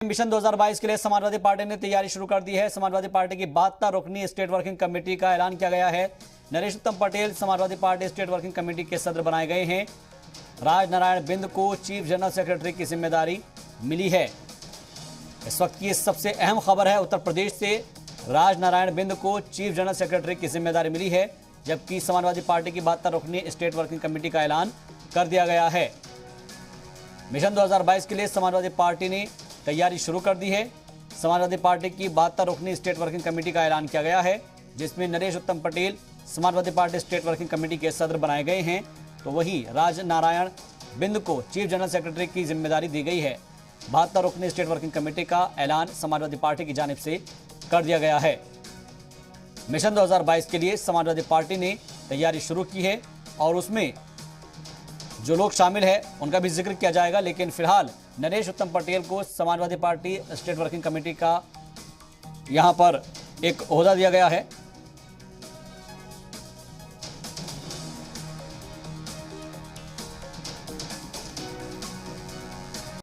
Mission 2022 के लिए Samajwadi party ने तैयारी शुरू कर दी है। समाजवादी पार्टी की 72 रुकनी स्टेट वर्किंग कमेटी का ऐलान किया गया है। नरेश उत्तम Patel Samajwadi party state working committee के सदस्य बनाए गए हैं। राज नारायण बिंद को चीफ जनरल सेक्रेटरी की जिम्मेदारी मिली है। इस वक्त की सबसे अहम खबर है, उत्तर प्रदेश से राज नारायण बिंद को चीफ जनरल सेक्रेटरी की जिम्मेदारी मिली है, जबकि समाजवादी पार्टी की 72 रुकनी स्टेट वर्किंग कमेटी का ऐलान कर दिया गया है। मिशन 2022 के लिए समाजवादी पार्टी ने तैयारी शुरू कर दी है। समाजवादी पार्टी की 72 रुकनी स्टेट वर्किंग कमेटी का ऐलान किया गया है, जिसमें नरेश उत्तम Patel Samajwadi party state working committee के सदस्य बनाए गए हैं, तो वहीं राज नारायण बिंद को चीफ जनरल सेक्रेटरी की जिम्मेदारी दी गई है। 72 रुकनी स्टेट वर्किंग कमेटी का ऐलान समाजवादी पार्टी की जानिब से कर दिया गया है। मिशन 2022 के लिए समाजवादी पार्टी ने तैयारी शुरू की है और उसमें जो लोग शामिल है उनका भी जिक्र किया जाएगा, लेकिन फिलहाल नरेश उत्तम पटेल को Samajwadi party state working committee का यहां पर एक ओहदा दिया गया है।